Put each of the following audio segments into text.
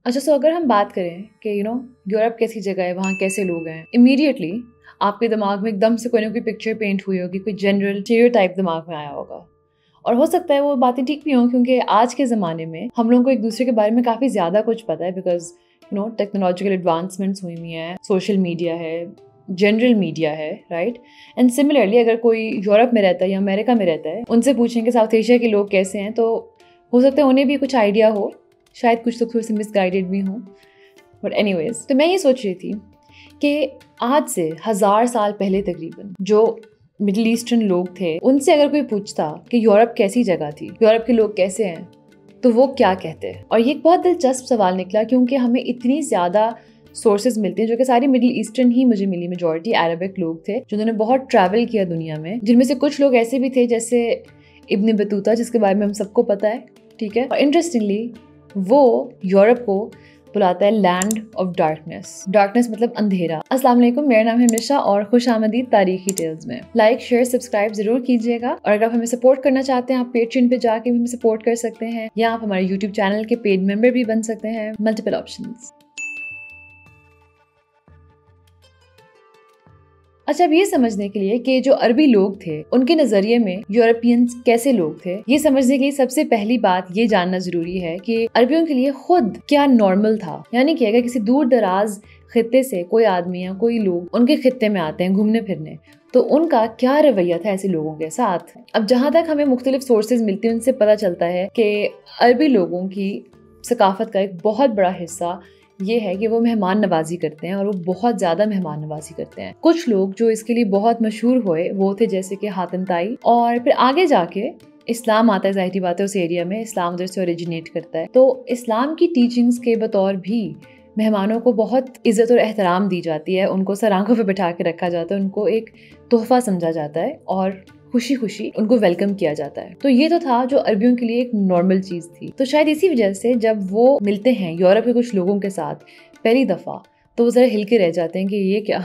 अच्छा, सो अगर हम बात करें कि यूरोप कैसी जगह है, वहाँ कैसे लोग हैं, इमीडिएटली आपके दिमाग में एकदम से कोई ना कोई पिक्चर पेंट हुई होगी, कोई जनरल स्टीरियोटाइप दिमाग में आया होगा। और हो सकता है वो बातें ठीक भी हों, क्योंकि आज के ज़माने में हम लोगों को एक दूसरे के बारे में काफ़ी ज़्यादा कुछ पता है, बिकॉज टेक्नोलॉजिकल एडवांसमेंट्स हुई हुई हैं, सोशल मीडिया है, जनरल मीडिया है, राइट। एंड सिमिलरली अगर कोई यूरोप में रहता है या अमेरिका में रहता है, उनसे पूछेंगे साउथ एशिया के लोग कैसे हैं, तो हो सकता है उन्हें भी कुछ आइडिया हो, शायद कुछ लोग थोड़े से मिसगाइडेड भी हों। बट एनीवेज, तो मैं ये सोच रही थी कि आज से 1000 साल पहले तकरीबन जो मिडिल ईस्टर्न लोग थे, उनसे अगर कोई पूछता कि यूरोप कैसी जगह थी, यूरोप के लोग कैसे हैं, तो वो क्या कहते हैं। और ये एक बहुत दिलचस्प सवाल निकला, क्योंकि हमें इतनी ज़्यादा सोर्सेज मिलते हैं जो कि सारी मिडिल ईस्टर्न ही मुझे मिली। मेजॉरिटी अरबिक लोग थे जिन्होंने बहुत ट्रैवल किया दुनिया में, जिनमें से कुछ लोग ऐसे भी थे जैसे इब्न बतूता, जिसके बारे में हम सबको पता है, ठीक है। और इंटरेस्टिंगली वो यूरोप को बुलाता है लैंड ऑफ डार्कनेस। डार्कनेस मतलब अंधेरा। अस्सलाम वालेकुम, मेरा नाम है मिशा और खुश आमदीद तारीखी टेल्स में। लाइक शेयर सब्सक्राइब जरूर कीजिएगा। और अगर आप हमें सपोर्ट करना चाहते हैं, आप पेट्रियन पे जाके भी हमें सपोर्ट कर सकते हैं, या आप हमारे यूट्यूब चैनल के पेड मेंबर भी बन सकते हैं। Multiple options. अच्छा, अब ये समझने के लिए कि जो अरबी लोग थे उनके नजरिए में यूरोपियंस कैसे लोग थे, ये समझने के लिए सबसे पहली बात ये जानना जरूरी है कि अरबियों के लिए खुद क्या नॉर्मल था। यानी कि अगर किसी दूर दराज खित्ते से कोई आदमी या कोई लोग उनके खित्ते में आते हैं घूमने फिरने, तो उनका क्या रवैया था ऐसे लोगों के साथ। अब जहाँ तक हमें मुख्तलिफ सोर्सेज मिलती हैं, उनसे पता चलता है कि अरबी लोगों की सकाफत का एक बहुत बड़ा हिस्सा ये है कि वो मेहमान नवाजी करते हैं, और वो बहुत ज़्यादा मेहमान नवाजी करते हैं। कुछ लोग जो इसके लिए बहुत मशहूर हुए वो थे जैसे कि हातिम ताई, और फिर आगे जाके इस्लाम आता है। ज़ाहिर बात है उस एरिया में इस्लाम उधर से ओरिजिनेट करता है, तो इस्लाम की टीचिंग्स के बतौर भी मेहमानों को बहुत इज़्ज़त और एहतराम दी जाती है, उनको सर आंखों पे बिठा के रखा जाता है, उनको एक तोहफा समझा जाता है और खुशी खुशी उनको वेलकम किया जाता है। तो ये तो था जो अरबियों के लिए एक नॉर्मल चीज़ थी। तो शायद इसी वजह से जब वो मिलते हैं यूरोप के कुछ लोगों के साथ पहली दफ़ा, तो वो ज़रा हिल के रह जाते हैं कि ये क्या।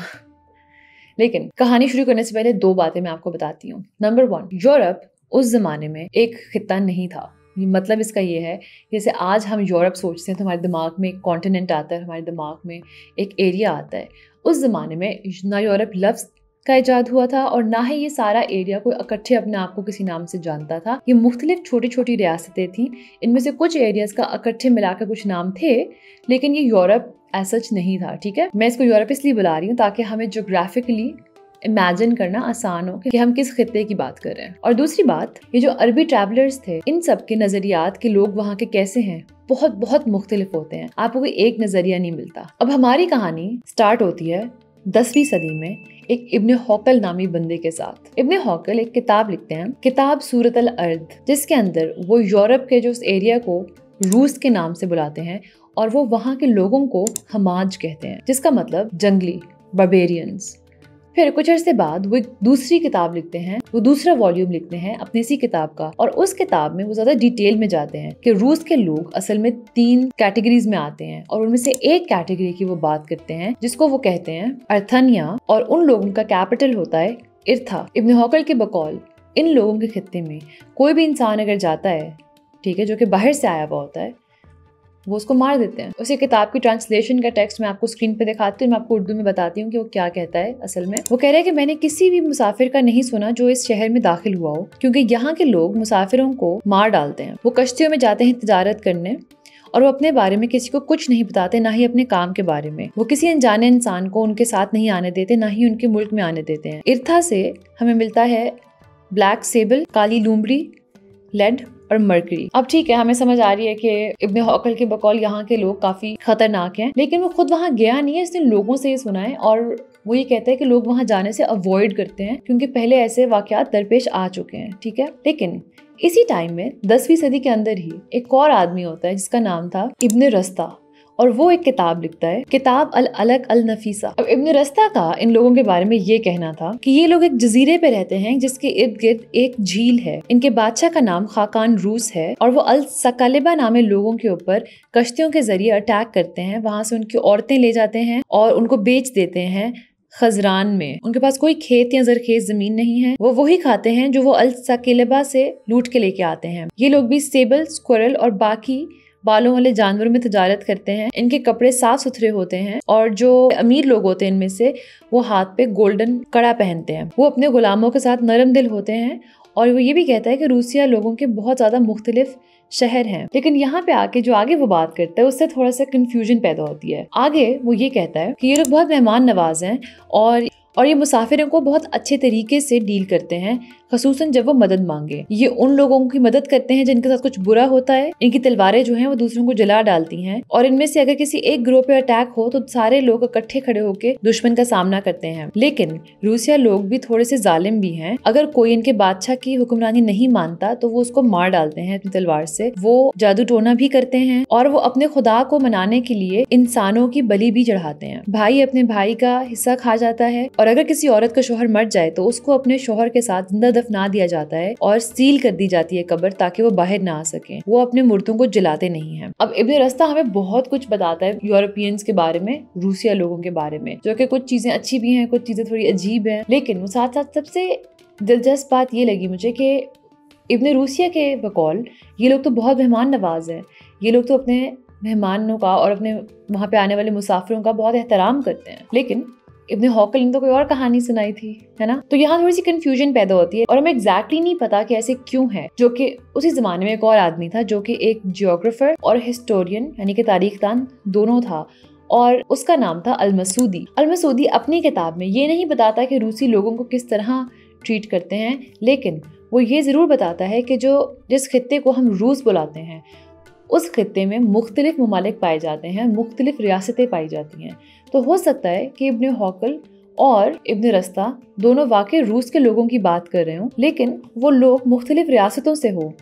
लेकिन कहानी शुरू करने से पहले दो बातें मैं आपको बताती हूँ। नंबर 1, यूरोप उस ज़माने में एक खित्ता नहीं था। मतलब इसका ये है, जैसे आज हम यूरोप सोचते हैं तो हमारे दिमाग में एक कॉन्टिनेंट आता है, हमारे दिमाग में एक एरिया आता है। उस ज़माने में ना यूरोप लफ्ज़ का इजाद हुआ था, और ना ही ये सारा एरिया कोई इकट्ठे अपने आप को किसी नाम से जानता था। ये मुख्तलिफ छोटी छोटी रियासतें थीं, इनमें से कुछ एरियाज का इकट्ठे मिलाकर कुछ नाम थे, लेकिन ये यूरोप एज सच नहीं था, ठीक है। मैं इसको यूरोप इसलिए बुला रही हूँ ताकि हमें जोग्राफिकली इमेजिन करना आसान हो कि हम किस खित्ते की बात कर रहे हैं। और दूसरी बात, ये जो अरबी ट्रैवलर्स थे, इन सब के नजरियात के लोग वहाँ के कैसे हैं बहुत बहुत मुख्तलिफ होते हैं, आपको कोई एक नजरिया नहीं मिलता। अब हमारी कहानी स्टार्ट होती है 10वीं सदी में एक इब्न हौकल नामी बंदे के साथ। इब्न हौकल एक किताब लिखते हैं, किताब सूरत अल अर्द, जिसके अंदर वो यूरोप के जो उस एरिया को रूस के नाम से बुलाते हैं, और वो वहाँ के लोगों को हमाज कहते हैं, जिसका मतलब जंगली, बार्बेरियंस। फिर कुछ अर्से बाद वो एक दूसरी किताब लिखते हैं, वो दूसरा वॉल्यूम लिखते हैं अपनी इसी किताब का, और उस किताब में वो ज्यादा डिटेल में जाते हैं कि रूस के लोग असल में 3 कैटेगरीज में आते हैं, और उनमें से एक कैटेगरी की वो बात करते हैं जिसको वो कहते हैं अर्थनिया, और उन लोगों का कैपिटल होता है इर्था। इब्न हौकल के बकौल इन लोगों के खित्ते में कोई भी इंसान अगर जाता है, ठीक है, जो कि बाहर से आया हुआ होता है, वो उसको मार देते हैं। उसी किताब की ट्रांसलेशन का टेक्स्ट मैं आपको स्क्रीन पे दिखाती हूँ, मैं आपको उर्दू में बताती हूँ कि वो क्या कहता है। असल में वो कह रहा है कि मैंने किसी भी मुसाफिर का नहीं सुना जो इस शहर में दाखिल हुआ हो, क्योंकि यहाँ के लोग मुसाफिरों को मार डालते हैं। वो कश्तियों में जाते हैं तिजारत करने, और वो अपने बारे में किसी को कुछ नहीं बताते, ना ही अपने काम के बारे में। वो किसी अनजाने इंसान को उनके साथ नहीं आने देते, ना ही उनके मुल्क में आने देते हैं। इर्था से हमें मिलता है ब्लैक सेबल, काली लूमड़ी, लेड और मर्करी। अब ठीक है, हमें समझ आ रही है कि इब्न हौकल के बकौल यहाँ के लोग काफी खतरनाक हैं, लेकिन वो खुद वहाँ गया नहीं है, इसने लोगों से ये सुना है, और वो ये कहता है कि लोग वहाँ जाने से अवॉइड करते हैं क्योंकि पहले ऐसे वाकयात दरपेश आ चुके हैं, ठीक है। लेकिन इसी टाइम में 10वीं सदी के अंदर ही एक और आदमी होता है जिसका नाम था इब्न रस्ता, और वो एक किताब लिखता है, किताब अल अलग अल नफीसा। अब इब्न रस्ता का इन लोगों के बारे में ये कहना था कि ये लोग एक जजीरे पे रहते हैं जिसके इर्द गिर्द एक झील है, इनके बादशाह का नाम खाकान रूस है, और वो अल सकलिबा नामे लोगों के ऊपर कश्तियों के जरिए अटैक करते हैं, वहां से उनकी औरतें ले जाते हैं और उनको बेच देते हैं खजरान में। उनके पास कोई खेत या जरखेज जमीन नहीं है, वो वही खाते हैं जो वो अल सकलिबा से लूट के लेके आते हैं। ये लोग भी सेबल, स्क्विरल और बाकी बालों वाले जानवरों में तजारत करते हैं। इनके कपड़े साफ सुथरे होते हैं और जो अमीर लोग होते हैं इनमें से वो हाथ पे गोल्डन कड़ा पहनते हैं। वो अपने गुलामों के साथ नरम दिल होते हैं और वो ये भी कहता है कि रूसिया लोगों के बहुत ज्यादा मुख्तलिफ शहर हैं। लेकिन यहाँ पे आके जो आगे वो बात करता है उससे थोड़ा सा कंफ्यूजन पैदा होती है। आगे वो ये कहता है कि ये लोग बहुत मेहमान नवाज हैं और ये मुसाफिरों को बहुत अच्छे तरीके से डील करते हैं, खसूसन जब वो मदद मांगे। ये उन लोगों की मदद करते हैं जिनके साथ कुछ बुरा होता है। इनकी तलवारें जो हैं वो दूसरों को जला डालती हैं और इनमें से अगर किसी एक ग्रोह पे अटैक हो तो सारे लोग इकट्ठे खड़े होकर दुश्मन का सामना करते हैं। लेकिन रूसिया लोग भी थोड़े से जालिम भी हैं। अगर कोई इनके बादशाह की हुक्मरानी नहीं मानता तो वो उसको मार डालते हैं अपनी तलवार से। वो जादू टोना भी करते हैं और वो अपने खुदा को मनाने के लिए इंसानों की बलि भी चढ़ाते हैं। भाई अपने भाई का हिस्सा खा जाता है और अगर किसी औरत का शोहर मर जाए तो उसको अपने शोहर के साथ जिंदा दफना दिया जाता है और सील कर दी जाती है कब्र ताकि वो बाहर ना आ सके। वो अपने मुर्दों को जलाते नहीं हैं। अब इब्न रस्ता हमें बहुत कुछ बताता है यूरोपियंस के बारे में, रूसिया लोगों के बारे में, जो कि कुछ चीजें अच्छी भी हैं, कुछ चीजें थोड़ी अजीब हैं। लेकिन वो साथ साथ सबसे दिलचस्प बात ये लगी मुझे कि इब्न रूसिया के बकौल ये लोग तो बहुत मेहमान नवाज हैं। ये लोग तो अपने मेहमानों का और अपने वहाँ पे आने वाले मुसाफिरों का बहुत एहतराम करते हैं। लेकिन इब्न हॉकल ने तो कोई और कहानी सुनाई थी, है ना। तो यहाँ थोड़ी सी कंफ्यूजन पैदा होती है और हमें एग्जैक्टली नहीं पता कि ऐसे क्यों है। जो कि उसी जमाने में एक और आदमी था जो कि एक जियोग्राफर और हिस्टोरियन यानी कि तारीखदान दोनों था और उसका नाम था अल-मसूदी। अल-मसूदी अपनी किताब में ये नहीं बताता कि रूसी लोगों को किस तरह ट्रीट करते हैं, लेकिन वो ये जरूर बताता है कि जिस खित्ते को हम रूस बुलाते हैं उस खित्ते में मुख्तलिफ ममालिक पाए जाते हैं, मुख्तलिफ रियासतें पाई जाती हैं। तो हो सकता है कि इब्न हॉकल और इब्न रस्ता दोनों वाकई रूस के लोगों की बात कर रहे हों, लेकिन वो लोग मुख्तलिफ रियासतों से हो,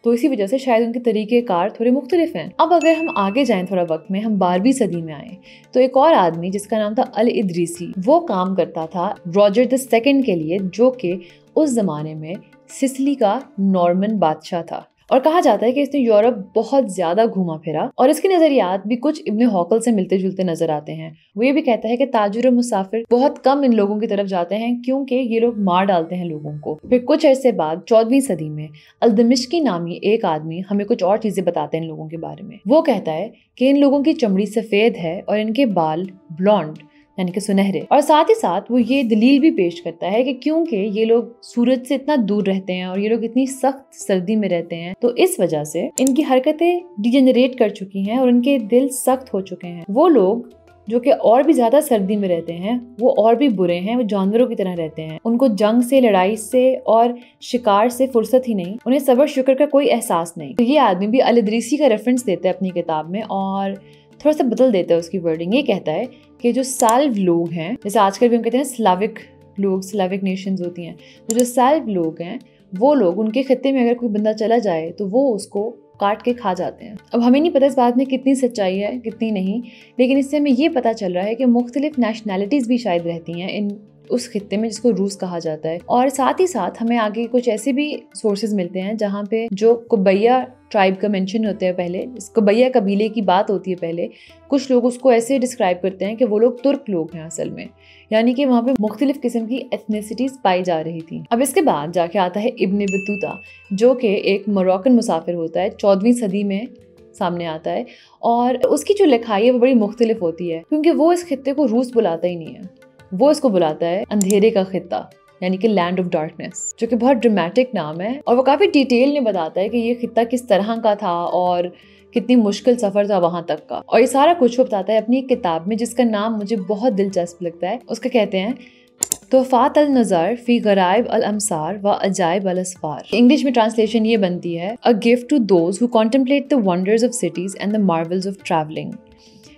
तो इसी वजह से शायद उनके तरीके कार थोड़े मुख्तलिफ हैं। अब अगर हम आगे जाएं थोड़ा वक्त में, हम 12वीं सदी में आए तो एक और आदमी जिसका नाम था अल इदरीसी, वो काम करता था रॉजर द सेकंड के लिए, जो कि उस जमाने में सिसिली का नॉर्मन बादशाह था। और कहा जाता है कि इसने यूरोप बहुत ज्यादा घूमा फिरा और इसके नजरियात भी कुछ इब्न हॉकल से मिलते जुलते नजर आते हैं। वो ये भी कहता है कि ताजिर और मुसाफिर बहुत कम इन लोगों की तरफ जाते हैं क्योंकि ये लोग मार डालते हैं लोगों को। फिर कुछ अरसे बाद 14वीं सदी में अल-दमिश्की नामी एक आदमी हमें कुछ और चीजें बताते हैं इन लोगों के बारे में। वो कहता है कि इन लोगों की चमड़ी सफेद है और इनके बाल ब्लॉन्ड यानी कि सुनहरे, और साथ ही साथ वो ये दलील भी पेश करता है कि क्योंकि ये लोग सूरज से इतना दूर रहते हैं और ये लोग इतनी सख्त सर्दी में रहते हैं तो इस वजह से इनकी हरकतें डिजेनरेट कर चुकी हैं और इनके दिल सख्त हो चुके हैं। वो लोग जो कि और भी ज्यादा सर्दी में रहते हैं वो और भी बुरे हैं, वो जानवरों की तरह रहते हैं। उनको जंग से, लड़ाई से और शिकार से फुर्सत ही नहीं, उन्हें सब्र शुक्र का कोई एहसास नहीं। तो ये आदमी भी अल इदरीसी का रेफरेंस देता है अपनी किताब में और थोड़ा सा बदल देता है उसकी वर्डिंग। ये कहता है कि जो साल्व लोग हैं, जैसे आजकल भी हम कहते हैं स्लाविक लोग, स्लाविक नेशंस होती हैं, तो जो साल्व लोग हैं वो लोग, उनके खत्ते में अगर कोई बंदा चला जाए तो वो उसको काट के खा जाते हैं। अब हमें नहीं पता इस बात में कितनी सच्चाई है कितनी नहीं, लेकिन इससे हमें ये पता चल रहा है कि मुख्तलिफ नेशनैलिटीज भी शायद रहती हैं इन उस खित्ते में जिसको रूस कहा जाता है। और साथ ही साथ हमें आगे कुछ ऐसे भी सोर्सेज मिलते हैं जहाँ पे जो कुबैया ट्राइब का मेंशन होता है, पहले इस कुबैया कबीले की बात होती है पहले, कुछ लोग उसको ऐसे डिस्क्राइब करते हैं कि वो लोग तुर्क लोग हैं असल में, यानी कि वहाँ पे मुख्तलिफ किस्म की एथनिसिटीज पाई जा रही थी। अब इसके बाद जाके आता है इब्न बतूता, जो कि एक मोरक्कन मुसाफिर होता है, 14वीं सदी में सामने आता है और उसकी जो लिखाई है वो बड़ी मुख्तलिफ होती है क्योंकि वो इस खित्ते को रूस बुलाता ही नहीं है, वो इसको बुलाता है अंधेरे का खित्ता यानी कि लैंड ऑफ डार्कनेस, जो कि बहुत ड्रामेटिक नाम है और वो काफी डिटेल में बताता है कि ये खित्ता किस तरह का था और कितनी मुश्किल सफर था वहां तक का। और ये सारा कुछ वो बताता है अपनी किताब में जिसका नाम मुझे बहुत दिलचस्प लगता है। उसका कहते हैं तोहफात अल नज़र फी गराइब अल अमसार व अजाइब अल असफार। इंग्लिश में ट्रांसलेशन ये बनती है a gift to those who contemplate the wonders of cities and the marvels of travelling.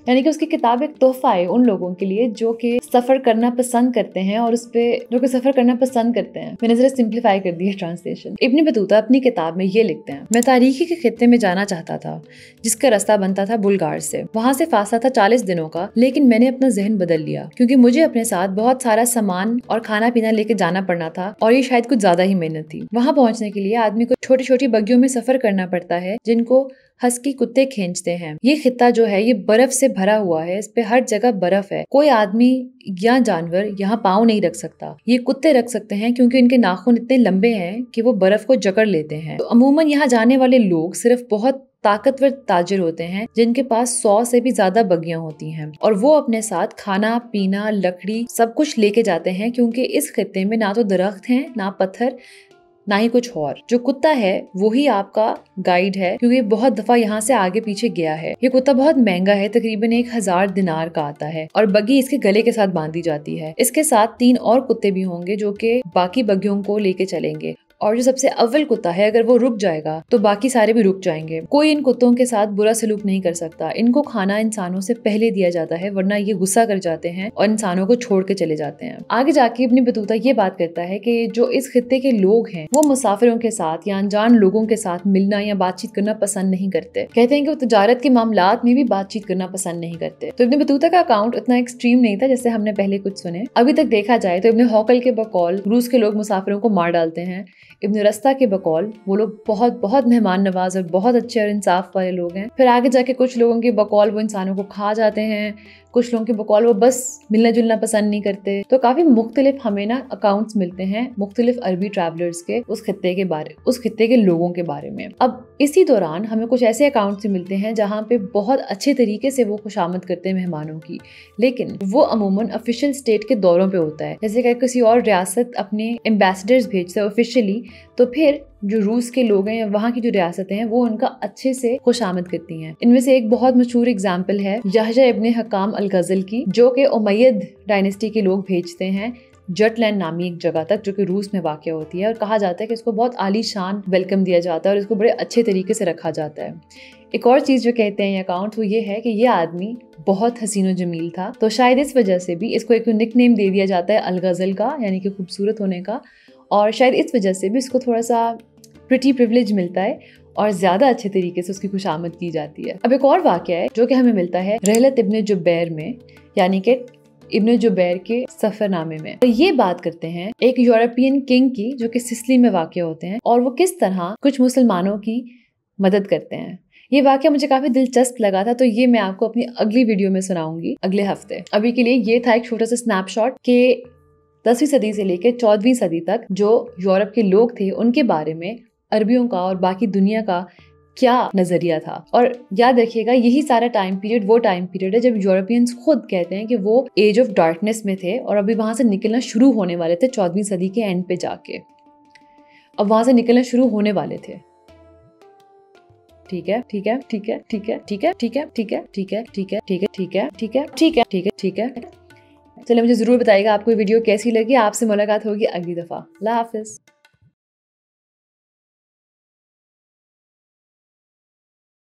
यानी कि उसकी किताब एक तोहफा है उन लोगों के लिए जो कि सफर करना पसंद करते हैं और उस पे जो कि सफर करना पसंद करते हैं। मैंने जरा सिंप्लीफाई कर दी है ट्रांसलेशन। इब्न बतूता अपनी किताब में ये लिखते हैं, मैं तारीखी के खित्ते में जाना चाहता था जिसका रास्ता बनता था बुल्गार से। वहाँ से फासला था 40 दिनों का, लेकिन मैंने अपना जहन बदल लिया क्योंकि मुझे अपने साथ बहुत सारा सामान और खाना पीना लेके जाना पड़ना था और ये शायद कुछ ज्यादा ही मेहनत थी। वहाँ पहुँचने के लिए आदमी को छोटी छोटी बग्गियों में सफर करना पड़ता है जिनको हस्की कुत्ते खींचते हैं। ये खित्ता जो है ये बर्फ से भरा हुआ है, इस पे हर जगह बर्फ है। कोई आदमी या जानवर यहाँ पाँव नहीं रख सकता। ये कुत्ते रख सकते हैं क्योंकि इनके नाखून इतने लंबे हैं कि वो बर्फ को जकड़ लेते हैं। तो अमूमन यहाँ जाने वाले लोग सिर्फ बहुत ताकतवर ताजिर होते हैं जिनके पास 100 से भी ज्यादा बग्गियां होती हैं, और वो अपने साथ खाना पीना लकड़ी सब कुछ लेके जाते हैं, क्योंकि इस खित्ते में ना तो दरख्त हैं, ना पत्थर, ना ही कुछ और। जो कुत्ता है वही आपका गाइड है, क्योंकि बहुत दफा यहाँ से आगे पीछे गया है। ये कुत्ता बहुत महंगा है, तकरीबन 1000 दिनार का आता है, और बग्गी इसके गले के साथ बांधी जाती है। इसके साथ 3 और कुत्ते भी होंगे जो कि बाकी बग्गियों को लेके चलेंगे, और जो सबसे अव्वल कुत्ता है अगर वो रुक जाएगा तो बाकी सारे भी रुक जाएंगे। कोई इन कुत्तों के साथ बुरा सलूक नहीं कर सकता। इनको खाना इंसानों से पहले दिया जाता है, वरना ये गुस्सा कर जाते हैं और इंसानों को छोड़ के चले जाते हैं। आगे जाके इब्न बतूता ये बात करता है कि जो इस खित्ते के लोग हैं वो मुसाफिरों के साथ या अनजान लोगों के साथ मिलना या बातचीत करना पसंद नहीं करते। कहते हैं कि वो तजारत के मामलात में भी बातचीत करना पसंद नहीं करते। तो इब्न बतूता का अकाउंट इतना एक्सट्रीम नहीं था जैसे हमने पहले कुछ सुने। अभी तक देखा जाए तो इब्न हौकल के बकौल रूस के लोग मुसाफिरों को मार डालते हैं। इब्न रस्ता के बकौल वो लोग बहुत बहुत मेहमान नवाज और बहुत अच्छे और इंसाफ वाले लोग हैं। फिर आगे जाके कुछ लोगों के बकौल वो इंसानों को खा जाते हैं, कुछ लोगों के बकौल वो बस मिलना जुलना पसंद नहीं करते। तो काफी मुख्तलिफ हमें ना अकाउंट्स मिलते हैं मुख्तलिफ अरबी ट्रैवलर्स के उस खित्ते के बारे, उस खित्ते के लोगों के बारे में। अब इसी दौरान हमें कुछ ऐसे अकाउंट्स मिलते हैं जहाँ पे बहुत अच्छे तरीके से वो खुशामद करते हैं मेहमानों की, लेकिन वो अमूमन ऑफिशियल स्टेट के दौरों पे होता है। जैसे कि किसी और रियासत अपने एम्बेसडर्स भेजते हैं ऑफिशियली, तो फिर जो रूस के लोग हैं या वहाँ की जो रियासतें हैं वो उनका अच्छे से खुशामद करती हैं। इनमें से एक बहुत मशहूर एग्जाम्पल है यहया इब्न हकाम अल गजल की, जो कि उमैयद डायनेस्टी के लोग भेजते हैं जटलैंड नामी एक जगह तक, जो कि रूस में वाक़ होती है, और कहा जाता है कि इसको बहुत आलीशान वेलकम दिया जाता है और इसको बड़े अच्छे तरीके से रखा जाता है। एक और चीज़ जो कहते हैं ये अकाउंट वो ये है कि ये आदमी बहुत हसीन और जमील था, तो शायद इस वजह से भी इसको एक निक नेम दे दिया जाता है अल गजल का, यानी कि खूबसूरत होने का, और शायद इस वजह से भी इसको थोड़ा सा प्रिटी प्रिविलेज मिलता है और ज्यादा अच्छे तरीके से उसकी खुशामद की जाती है। अब एक और वाक़या है जो कि हमें मिलता है रहलत इब्न जुबैर में, यानी कि इब्न जुबैर के सफरनामे में। तो ये बात करते हैं एक यूरोपियन किंग की जो कि सिसिली में वाक़ होते हैं, और वो किस तरह कुछ मुसलमानों की मदद करते हैं। ये वाक़या मुझे काफी दिलचस्प लगा था, तो ये मैं आपको अपनी अगली वीडियो में सुनाऊंगी अगले हफ्ते। अभी के लिए ये था एक छोटा सा स्नैपशॉट के 10वीं सदी से लेकर 14वीं सदी तक जो यूरोप के लोग थे उनके बारे में अरबियों का और बाकी दुनिया का क्या नजरिया था। और याद रखिएगा यही सारा टाइम पीरियड वो टाइम पीरियड है जब यूरोपियंस खुद कहते हैं कि वो एज ऑफ डार्कनेस में थे और अभी वहां से निकलना शुरू होने वाले थे 14वीं सदी के एंड पे जाके। अब वहां से निकलना शुरू होने वाले थे। ठीक है ठीक है ठीक है ठीक है ठीक है ठीक है ठीक है ठीक है ठीक है ठीक है ठीक है ठीक है ठीक है ठीक है ठीक है। चलिए मुझे जरूर बताइएगा आपको ये वीडियो कैसी लगी। आपसे मुलाकात होगी अगली दफा। अल्लाह हाफिज।